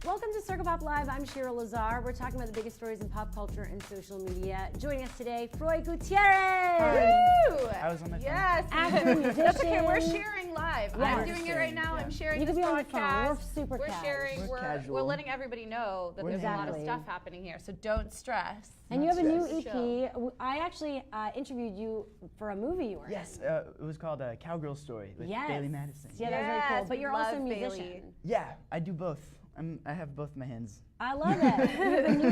Welcome to Circa Pop Live. I'm Shira Lazar. We're talking about the biggest stories in pop culture and social media. Joining us today, Froy Gutierrez. Woo! I was on my phone. Yes. Actor, musician. That's okay. We're sharing live. Yeah. I'm doing it right now. Yeah. I'm sharing You this could be on the phone. broadcast. We're super We're casual. sharing. We're casual. We're letting everybody know that there's a lot of Exactly. stuff happening here. So don't stress. And you have a new Stress. EP. I actually interviewed you for a movie you were Yes, in. it was called Cowgirl Story with Yes. Bailey Madison. Yeah, that was very Yes, cool. But you're love also a Bailey. musician. Yeah, I do both. I have both my hands. I love it. You have a new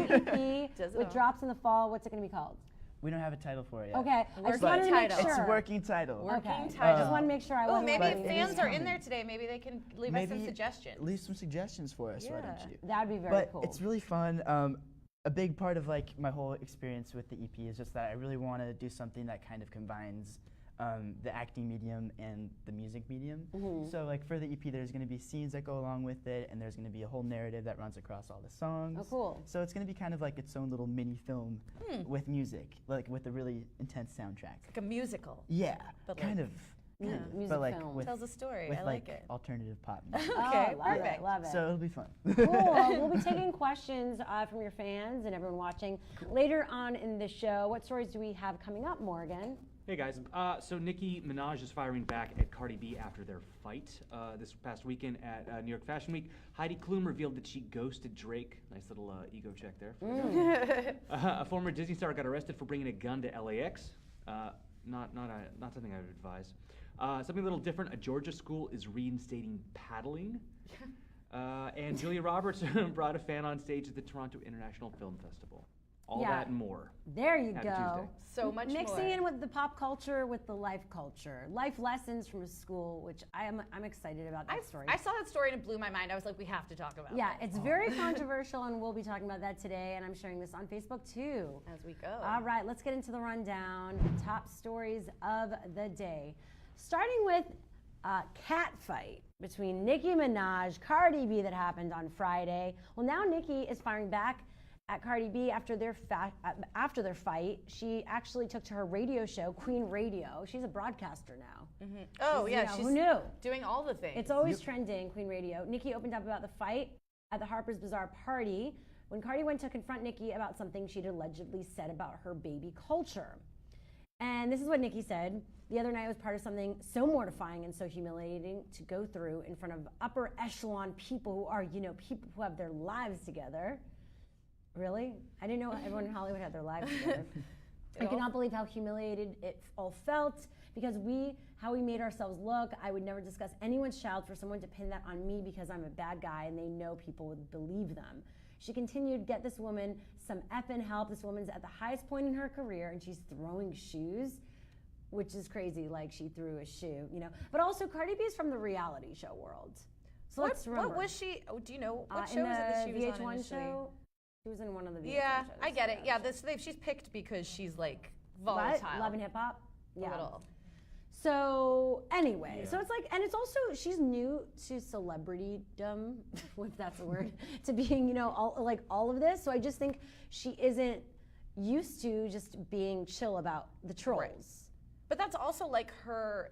EP Does it with all. drops in the fall. What's it going to be called? We don't have a title for it yet. Okay, I just Working wanted to make title. sure. It's a working title. Working Okay, I title. just want to make sure I Oh, wasn't maybe But if wrong. it fans is are in coming. there today, maybe they can leave us some suggestions. Leave some suggestions for us, why Yeah. don't you? That'd be very But cool. it's really fun. A big part of like my whole experience with the EP is just that I really want to do something that kind of combines the acting medium and the music medium. Mm-hmm. So like for the EP, there's going to be scenes that go along with it, and there's going to be a whole narrative that runs across all the songs. Oh, cool. So it's going to be kind of like its own little mini film with music, like with a really intense soundtrack. Like a musical. Yeah, But kind like- of. Yeah, kind of, music but like film. with, Tells a story. with I like like it. alternative pop music. Okay, Oh, love perfect. it, love it. So it'll be fun. Cool. We'll be taking questions from your fans and everyone watching later on in the show. What stories do we have coming up, Morgan? Hey guys, so Nicki Minaj is firing back at Cardi B after their fight this past weekend at New York Fashion Week. Heidi Klum revealed that she ghosted Drake. Nice little ego check there. A former Disney star got arrested for bringing a gun to LAX. Not something I would advise. Something a little different. A Georgia school is reinstating paddling. And Julia Roberts brought a fan on stage at the Toronto International Film Festival. All Yeah. that and more. There you Happy go. Tuesday. So much Mixing more. in with the pop culture with the life culture. Life lessons from a school, which I'm excited about that story. I saw that story and it blew my mind. I was like, we have to talk about Yeah, this it's very controversial, and we'll be talking about that today, and I'm sharing this on Facebook too. as we go. All right, let's get into the rundown. Top stories of the day. Starting with a cat fight between Nicki Minaj, Cardi B that happened on Friday. Well, now Nicki is firing back at Cardi B after their fight. She actually took to her radio show, Queen Radio. She's a broadcaster now. Oh, yeah. You know, She's who knew? doing all the things. It's always trending, Queen Radio. Nicki opened up about the fight at the Harper's Bazaar party when Cardi went to confront Nicki about something she'd allegedly said about her baby culture. And this is what Nicki said. The other night was part of something so mortifying and so humiliating to go through in front of upper echelon people who are, people who have their lives together. Really? I didn't know everyone in Hollywood had their lives together. I cannot believe how humiliated it all felt because how we made ourselves look. I would never discuss anyone's child for someone to pin that on me because I'm a bad guy and they know people would believe them. She continued, get this woman some effing help. This woman's at the highest point in her career and she's throwing shoes, which is crazy, like she threw a shoe, But also Cardi B is from the reality show world. So let's remember. What was she? Oh, do you know what show in was it that the she was VH1 on initially? show? She was in one of the VH1 Yeah, shows. I get it. Yeah, she's picked because she's like volatile. What? Love and Hip Hop? Yeah. A little. So anyway, so it's like, and it's also, she's new to celebritydom, if that's a word, to being, all of this. So I just think she isn't used to just being chill about the trolls. Right. But that's also like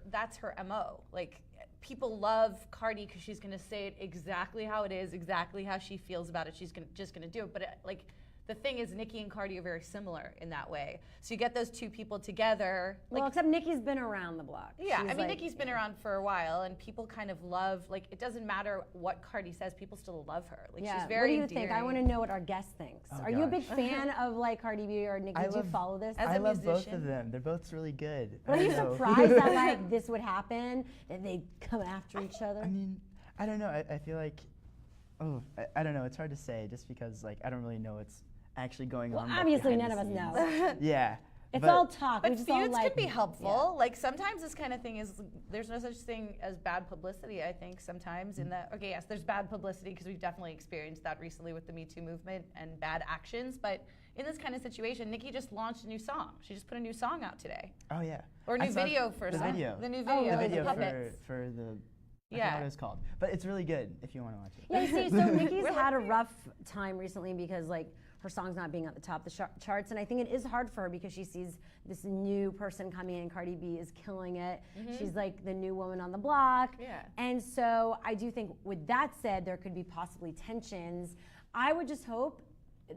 that's her MO. Like people love Cardi because she's gonna say it exactly how it is, exactly how she feels about it. She's just gonna do it. But the thing is, Nicki and Cardi are very similar in that way. So you get those two people together. Well, except Nicki's been around the block. Yeah, She's I mean, Nicki's been around for a while, and people kind of love, it doesn't matter what Cardi says, people still love her. Like, Yeah. she's very What do you think? I endearing. want to know what our guest thinks. Oh, Are you a big gosh. fan of Cardi B or Nicki? Do you follow this? As I a love both musician? of them. They're both really good. But are you So- surprised that this would happen? That they'd come after each other? I mean, I don't know. I feel like, I don't know. It's hard to say just because I don't really know what's actually going on. Well, obviously behind none the of us know. scenes. Yeah. It's but- all talk. But we just all feuds like, can be helpful. Yeah. Like sometimes this kind of thing is, there's no such thing as bad publicity, I think, sometimes in that, okay, yes, there's bad publicity because we've definitely experienced that recently with the Me Too movement and bad actions. But in this kind of situation, Nicki just launched a new song. She just put a new song out today. Oh yeah. Or a I new saw video for the song. video. The new Oh, video, The really? video puppets. for the. I Yeah. forgot what it's called, but it's really good if you want to watch it. Yeah, you see, so Nicki's had a rough time recently because her song's not being at the top of the charts. And I think it is hard for her because she sees this new person coming in. Cardi B is killing it. She's like the new woman on the block. Yeah. And so I do think, with that said, there could be possibly tensions. I would just hope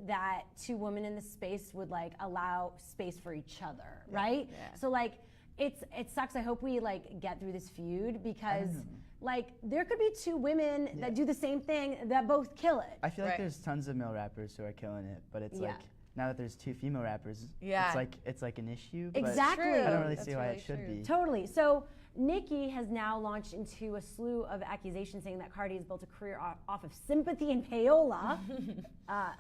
that two women in the space would like allow space for each other, right? Yeah. So like, it sucks. I hope we like get through this feud because like there could be two women that do the same thing that both kill it. I feel like there's tons of male rappers who are killing it, but it's like now that there's two female rappers, it's like an issue. But Exactly. I don't really That's see why really it should be. Totally. So Nicki has now launched into a slew of accusations saying that Cardi has built a career off of sympathy and payola,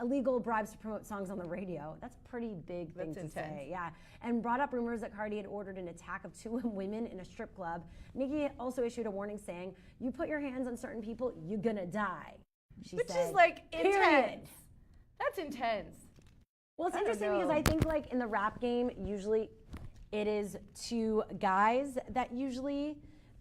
illegal bribes to promote songs on the radio. That's a pretty big thing to say. Yeah. And brought up rumors that Cardi had ordered an attack of two women in a strip club. Nicki also issued a warning saying, "You put your hands on certain people, you're gonna die." Which said, is like period. intense. That's intense. Well, it's I don't interesting because know. I think like in the rap game, usually it is two guys that usually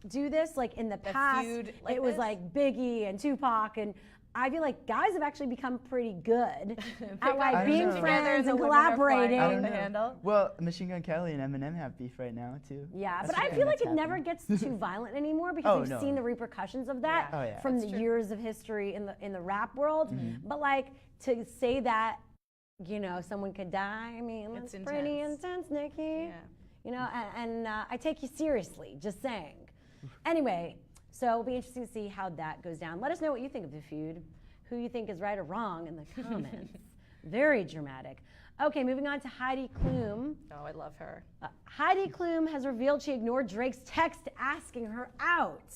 do this. Like in the past, feud like it was this? like Biggie and Tupac, and I feel like guys have actually become pretty good at like being know. friends and the women are flying collaborating. off I don't the know. handle. Well, Machine Gun Kelly and Eminem have beef right now too. Yeah, That's but I true. feel like That's it never happening. gets too violent anymore because Oh, we've no. seen the repercussions of that Oh, yeah. from That's the true. years of history in the rap world. But like to say that, you know, someone could die. I mean, It's that's pretty intense. intense, Nicki. Yeah. You know, and I take you seriously, just saying. Anyway, so it'll be interesting to see how that goes down. Let us know what you think of the feud, who you think is right or wrong in the comments. Very dramatic. Okay, moving on to Heidi Klum. Oh, I love her. Heidi Klum has revealed she ignored Drake's text asking her out.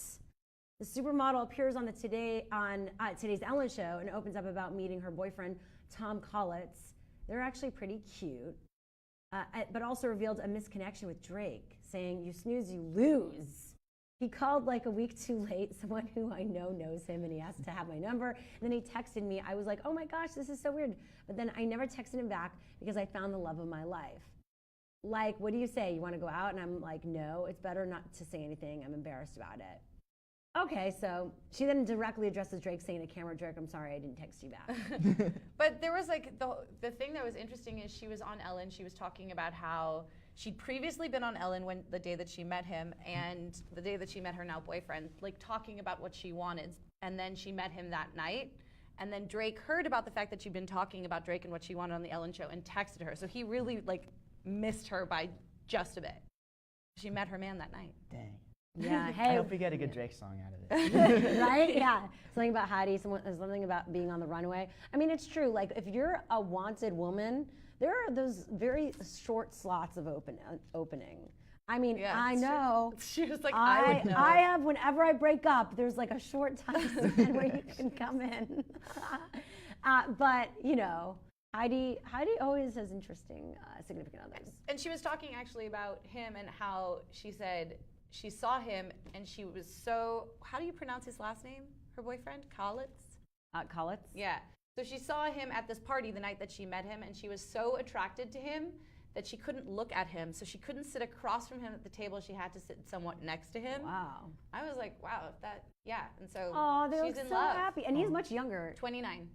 The supermodel appears on today's Ellen show and opens up about meeting her boyfriend, Tom Collitz. They're actually pretty cute. But also revealed a misconnection with Drake, saying, "You snooze, you lose." He called like a week too late, someone who I know knows him, and he asked to have my number. And then he texted me. I was like, oh my gosh, this is so weird. But then I never texted him back because I found the love of my life. Like, what do you say? You want to go out? And I'm like, no, it's better not to say anything. I'm embarrassed about it. Okay, so she then directly addresses Drake, saying to camera, "Drake, I'm sorry I didn't text you back." But there was like the thing that was interesting is she was on Ellen. She was talking about how she'd previously been on Ellen when the day that she met him and the day that she met her now boyfriend, like talking about what she wanted. And then she met him that night. And then Drake heard about the fact that she'd been talking about Drake and what she wanted on the Ellen show and texted her. So he really like missed her by just a bit. She met her man that night. Dang. Yeah, I hey. hope we get a good Drake song out of it. Right? Yeah. Something about Heidi, something about being on the runway. I mean, it's true. Like, if you're a wanted woman, there are those very short slots of opening. I mean, Yeah, I it's true. know. She was like, I would know. I have, whenever I break up, there's like a short time span where you can come in. But, you know, Heidi always has interesting significant others. And she was talking actually about him and how she said she saw him and she was so, how do you pronounce his last name? Her boyfriend? Collitz? Collitz? Yeah. So she saw him at this party the night that she met him and she was so attracted to him that she couldn't look at him. So she couldn't sit across from him at the table. She had to sit somewhat next to him. Wow. I was like, wow, yeah. And so Oh, they she's look in so love. happy. And he's much younger. 29.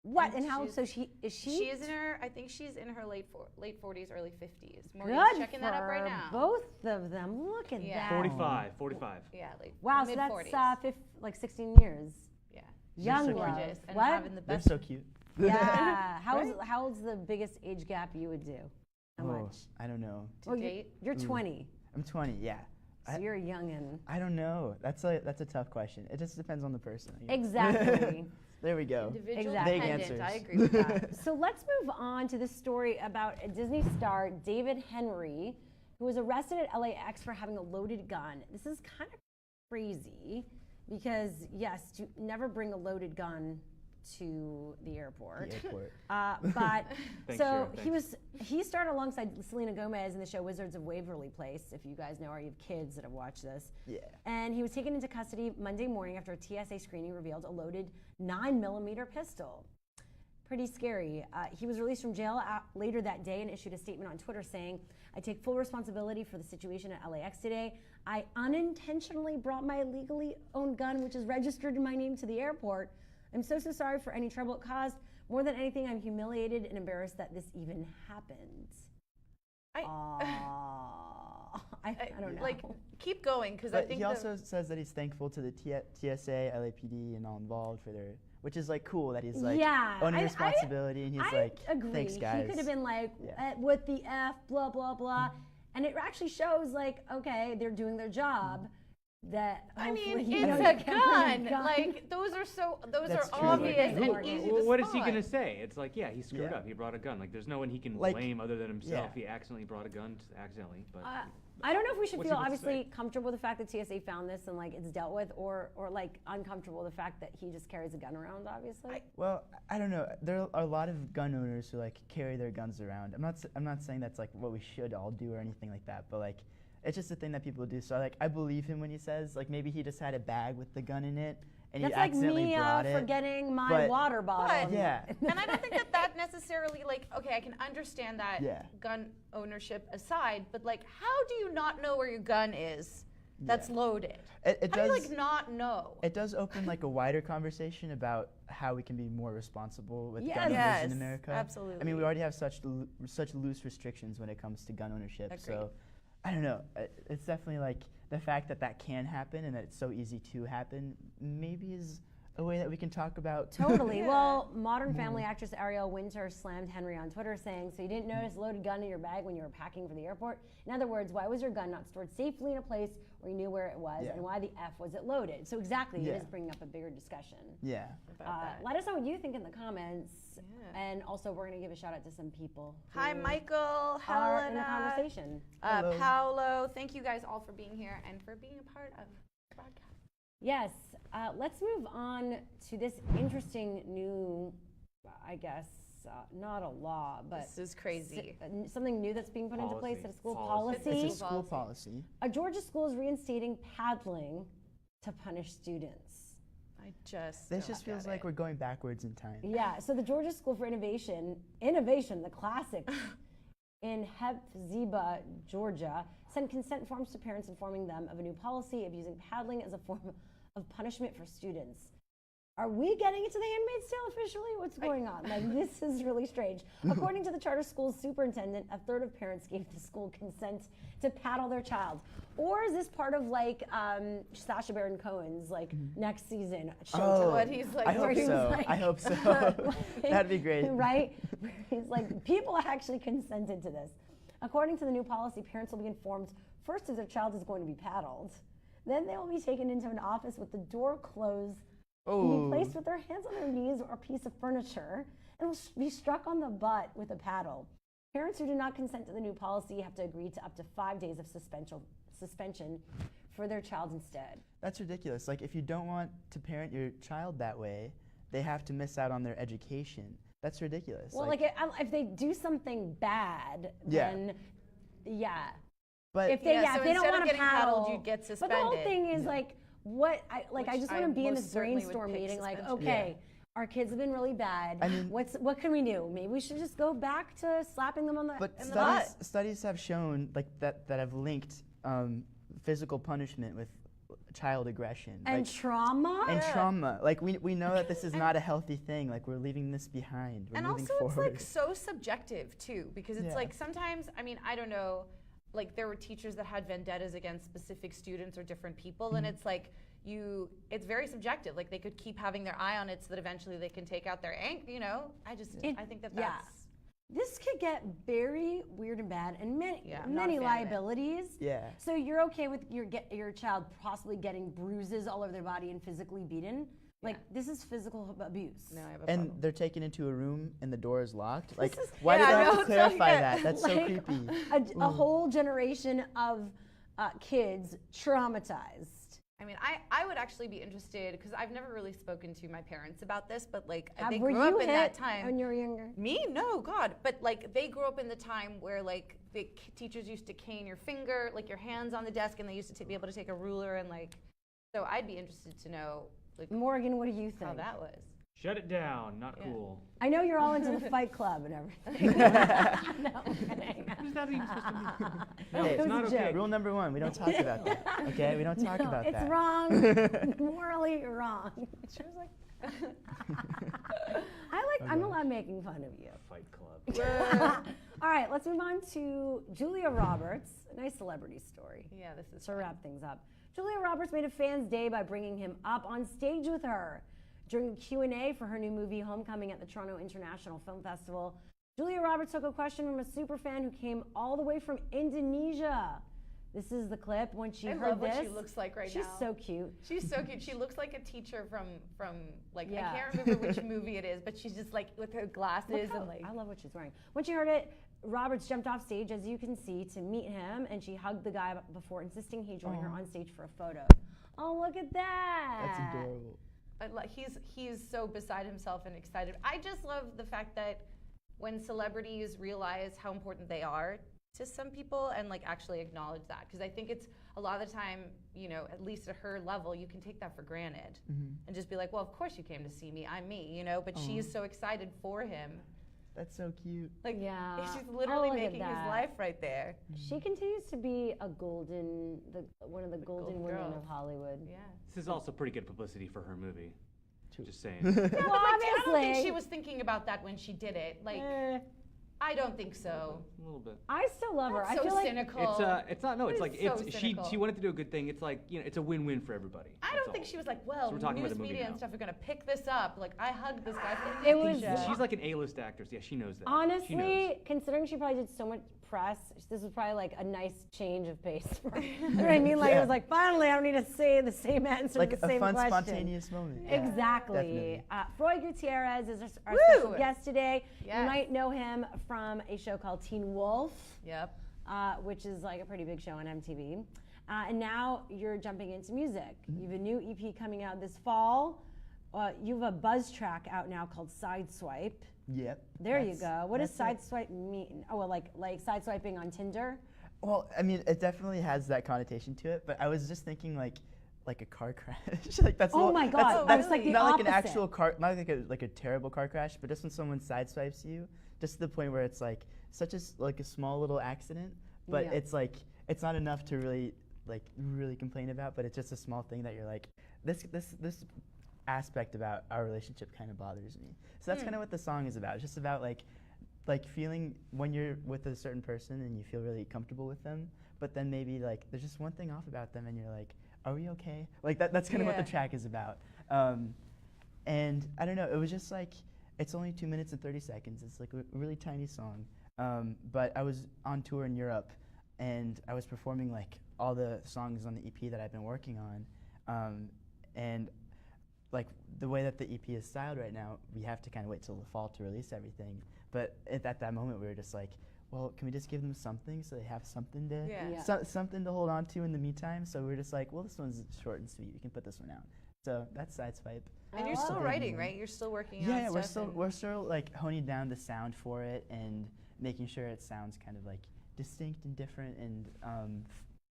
What? And And how? she's- So she is she? She is in her, I think she's in her late 40s, early 50s. Good Maureen's checking for that up right now. both of them. Look at Yeah. that. 45. Yeah, like Wow, so mid-40s. that's like 16 years. Yeah. Young so love. Gorgeous and What? having the They're best. so cute. Yeah. Right? How old's the biggest age gap you would do? How Oh, much? I don't know. To date? You're 20, I'm 20. Yeah. so you're a youngin. I don't know. That's a tough question. It just depends on the person. I guess. Exactly. There we go. Individual Exactly. Vague dependent. answers. I agree with that. So let's move on to this story about a Disney star, David Henry, who was arrested at LAX for having a loaded gun. This is kind of crazy because, yes, to never bring a loaded gun to the airport. The airport. But Thanks, so Sharon, he starred alongside Selena Gomez in the show Wizards of Waverly Place, if you guys know, or you have kids that have watched this. Yeah. And he was taken into custody Monday morning after a TSA screening revealed a loaded 9mm pistol. Pretty scary. He was released from jail later that day and issued a statement on Twitter saying, "I take full responsibility for the situation at LAX today. I unintentionally brought my illegally owned gun, which is registered in my name, to the airport. I'm so sorry for any trouble it caused. More than anything, I'm humiliated and embarrassed that this even happened. I don't know. Like, keep going, because I But think he also says that he's thankful to the TSA, LAPD, and all involved for their, which is like cool that he's like owning responsibility, and he's like, agree. thanks guys. He could have been like, what the F, blah, blah, blah. And it actually shows like, okay, they're doing their job. That I mean, you it's know, a gun. Like, those are That's true. obvious Like, and easy to what is he spot. gonna say? It's like, yeah, he screwed up. He brought a gun. Like, there's no one he can Like, blame other than himself. yeah. He accidentally brought a gun, accidentally. But I don't know if we should what's feel he supposed to obviously say? comfortable with the fact that TSA found this and like it's dealt with, or like uncomfortable with the fact that he just carries a gun around. Obviously, Well, I don't know. There are a lot of gun owners who like carry their guns around. I'm not saying that's like what we should all do or anything like that, but like it's just a thing that people do. So like I believe him when he says like maybe he just had a bag with the gun in it and that's he like accidentally me brought it. forgetting my but- water bottle. Yeah. And I don't think that necessarily, like, okay, I can understand that gun ownership aside, but like, how do you not know where your gun is that's loaded? It How does. do you like not know? It does open like a wider conversation about how we can be more responsible with gun owners Yes, in America. absolutely. I mean, we already have such loose restrictions when it comes to gun ownership. Agreed. So, I don't know. It's definitely like the fact that that can happen and that it's so easy to happen. Maybe is a way that we can talk about. Totally. Well, Modern Family actress Ariel Winter slammed Henry on Twitter, saying, "So you didn't notice a loaded gun in your bag when you were packing for the airport? In other words, why was your gun not stored safely in a place where you knew where it was, and why the F was it loaded?" So exactly, it is bringing up a bigger discussion. Yeah. Let us know what you think in the comments, and also we're going to give a shout out to some people. Hi, who Michael, are in the Helena, conversation. Hello. Paolo. Thank you guys all for being here and for being a part of the broadcast. Yes, let's move on to this interesting new, I guess, not a law, but This is crazy. something new that's being put into place at a school Policy. policy. It's a school policy. A Georgia school is reinstating paddling to punish students. I just This just feels like we're going backwards in time. Yeah, so the Georgia School for Innovation, the classic, in Hephzibah, Georgia, sent consent forms to parents informing them of a new policy of using paddling as a form of punishment for students. Are we getting into the Handmaid's Tale officially? What's going on? Like, this is really strange. According to the charter school's superintendent, a third of parents gave the school consent to paddle their child. Or is this part of like Sacha Baron Cohen's like next season Showtime? What he's like, I hope where he was so. like- I hope so. That'd be great. Right? Where he's like, people actually consented to this. According to the new policy, parents will be informed first if their child is going to be paddled. Then they will be taken into an office with the door closed and be placed with their hands on their knees or a piece of furniture and will be struck on the butt with a paddle. Parents who do not consent to the new policy have to agree to up to 5 days of suspension for their child instead. That's ridiculous. Like, if you don't want to parent your child that way, they have to miss out on their education. That's ridiculous. Well, like if they do something bad, Yeah. then but if they Yeah, so if they don't instead of want to getting paddle, you'd get But the whole suspended. thing is like, what I Which just I want to be in most this certainly would brainstorm pick meeting. Like, suspension. okay, our kids have been really bad. I mean- what can we do? Maybe we should just go back to slapping them on the But in the studies, butt. studies have shown like that have linked physical punishment with child aggression And like, trauma. and trauma. Like we know that this is not a healthy thing. Like we're leaving this behind. We're And moving also forward. it's like so subjective too, because it's Yeah. like sometimes, I mean, I don't know, like there were teachers that had vendettas against specific students or different people, and it's like it's very subjective. Like they could keep having their eye on it so that eventually they can take out their anger, you know? I think that that's This could get very weird and bad, and many Yeah, I'm not a many fan of it. liabilities. Yeah. So you're okay with your child possibly getting bruises all over their body and physically beaten? Like this is physical abuse. no, I have a And problem. they're taken into a room and the door is locked. Like, is- why do Yeah, they I have know, to it's clarify like that? That's so Like, creepy. A whole generation of kids traumatized. I mean, I would actually be interested, because I've never really spoken to my parents about this, but like they Were grew up you in hit that time. when you were younger? Me? No, God. But like they grew up in the time where like the teachers used to cane your finger, like your hands on the desk, and they used to be able to take a ruler and like. So I'd be interested to know like Morgan, what do you think? how that was. Shut it down. Not Yeah. cool. I know you're all into the Fight Club and everything. No, I'm kidding. What is that even supposed to mean? No, Hey, it's was not a okay. joke. Rule number 1: we don't talk about that. Okay, we don't talk No, about it's that. wrong. Morally wrong. She was like, I'm allowed making fun of you. Fight Club. All right, let's move on to Julia Roberts. A nice celebrity story. Yeah, this is To wrap things up. Julia Roberts made a fan's day by bringing him up on stage with her. During a Q&A for her new movie Homecoming at the Toronto International Film Festival, Julia Roberts took a question from a super fan who came all the way from Indonesia. This is the clip when she I heard love this. what she looks like right now. She's so cute. She's so cute. She looks like a teacher from like Yeah. I can't remember which movie it is, but she's just like with her glasses and like I love what she's wearing. When she heard it, Roberts jumped off stage, as you can see, to meet him, and she hugged the guy before insisting he join her on stage for a photo. Oh, look at that! That's adorable. But he's so beside himself and excited. I just love the fact that when celebrities realize how important they are to some people and like actually acknowledge that, because I think it's a lot of the time, you know, at least at her level, you can take that for granted and just be like, well, of course you came to see me, I'm me, you know. But she's so excited for him. That's so cute. Like, Yeah. she's literally Oh, look at making his that. life right there. She continues to be one of the golden golden women girl. of Hollywood. Yeah. This is also pretty good publicity for her movie. Just saying. Well, But like, I don't think obviously, she was thinking about that when she did it. Like, I don't think so. A little bit. I still love her. That's I so feel like cynical. It's not. No, it's It like is so she cynical. wanted to do a good thing. It's like, you know, it's a win-win for everybody. I don't think she was like, well, So we're talking about news the movie media now. and stuff are gonna pick this up. Like, I hugged this guy from It was- Indonesia. She's like an A-list actress. Yeah, she knows that. She knows. honestly, considering she probably did so much press, this was probably like a nice change of pace for her. You know what I mean? Like it was like, finally, I don't need to say the same answer Like to the a same fun, question. spontaneous moment. Yeah, Exactly. definitely. Froy Gutierrez is our Woo! special guest today. You Yes. might know him from a show called Teen Wolf, Yep. which is like a pretty big show on MTV. And now you're jumping into music. You have a new EP coming out this fall. You have a buzz track out now called Sideswipe. Yep. There you go. What does that's it. sideswipe mean? Oh, well, like sideswiping on Tinder? Well, I mean, it definitely has that connotation to it, but I was just thinking like a car crash. Like that's. Oh my God, That's that's like the not like an opposite. actual car, not like a terrible car crash, but just when someone sideswipes you, just to the point where it's like such a small little accident, but Yeah. it's like it's not enough to really complain about, but it's just a small thing that you're like this aspect about our relationship kind of bothers me. So that's kind of what the song is about. It's just about like feeling when you're with a certain person and you feel really comfortable with them, but then maybe like there's just one thing off about them and you're like, are we okay? Like that's kind of what the Yeah. track is about. And I don't know, it was just like, it's only 2 minutes and 30 seconds. It's like a really tiny song. But I was on tour in Europe and I was performing like all the songs on the EP that I've been working on. And like the way that the EP is styled right now, we have to kind of wait till the fall to release everything. But at that moment, we were just like, well, can we just give them something so they have something to Yeah. something to hold on to in the meantime? So we are just like, well, this one's short and sweet. We can put this one out. So that's Sideswipe. And you're love still it. writing, right? You're still working on Yeah, stuff. we're still like honing down the sound for it and making sure it sounds kind of like distinct and different and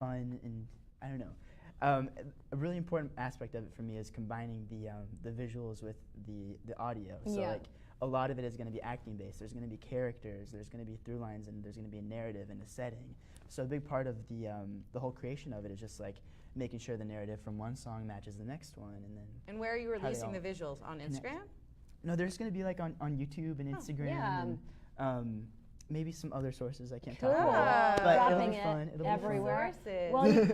fun and I don't know. A really important aspect of it for me is combining the visuals with the audio. So Yeah. like a lot of it is going to be acting based. There's going to be characters. There's going to be through lines, and there's going to be a narrative and a setting. So a big part of the whole creation of it is just like making sure the narrative from one song matches the next one, and then. And where are you how they releasing all the visuals? On connect. Instagram? No, there's going to be like on YouTube and Instagram yeah. and maybe some other sources I can't Cool. talk about. But it'll Dropping be it fun. It'll be fun. everywhere. Sources.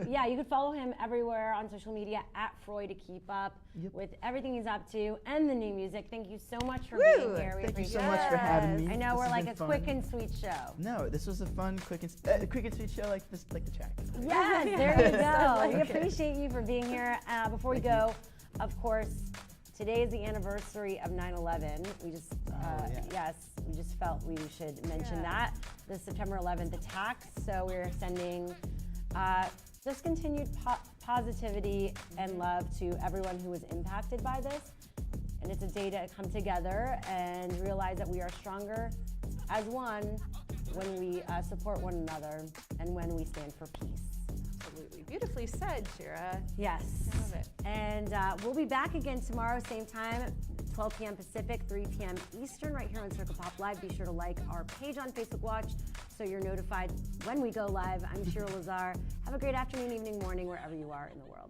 Well, you could follow him everywhere on social media at Froy to keep up Yep. with everything he's up to and the new music. Thank you so much for Woo! being here. We Thank you so appreciate much it. for having me. I know This we're has like been a fun. quick and sweet show. No, this was a fun, quick and sweet show like this, like the track. Yes, there you go. like We it. appreciate you for being here. Before we go, of course, today is the anniversary of 9/11. We just, yeah. yes, we just felt we should mention that. The September 11th attacks. So we're sending just continued positivity and love to everyone who was impacted by this. And it's a day to come together and realize that we are stronger as one when we support one another and when we stand for peace. Absolutely. Beautifully said, Shira. Yes. I love it. And we'll be back again tomorrow, same time, 12 p.m. Pacific, 3 p.m. Eastern, right here on Circa Pop Live. Be sure to like our page on Facebook Watch so you're notified when we go live. I'm Shira Lazar. Have a great afternoon, evening, morning, wherever you are in the world.